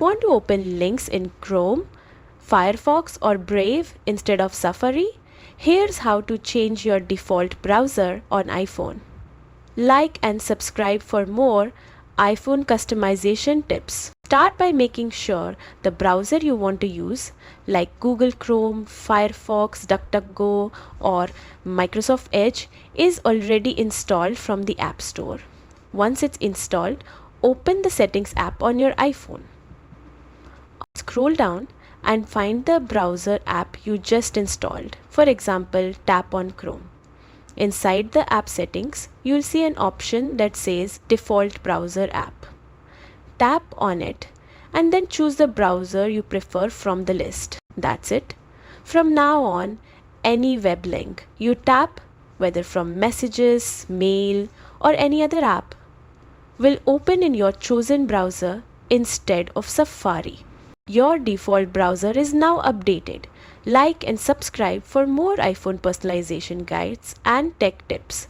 Want to open links in Chrome, Firefox or Brave instead of Safari? Here's how to change your default browser on iPhone. Like and subscribe for more iPhone customization tips. Start by making sure the browser you want to use, like Google Chrome, Firefox, DuckDuckGo or Microsoft Edge, is already installed from the App Store. Once it's installed, open the Settings app on your iPhone. Scroll down and find the browser app you just installed. For example, tap on Chrome. Inside the app settings, you'll see an option that says Default Browser App. Tap on it and then choose the browser you prefer from the list. That's it. From now on, any web link you tap, whether from Messages, Mail, or any other app, will open in your chosen browser instead of Safari. Your default browser is now updated. Like and subscribe for more iPhone personalization guides and tech tips.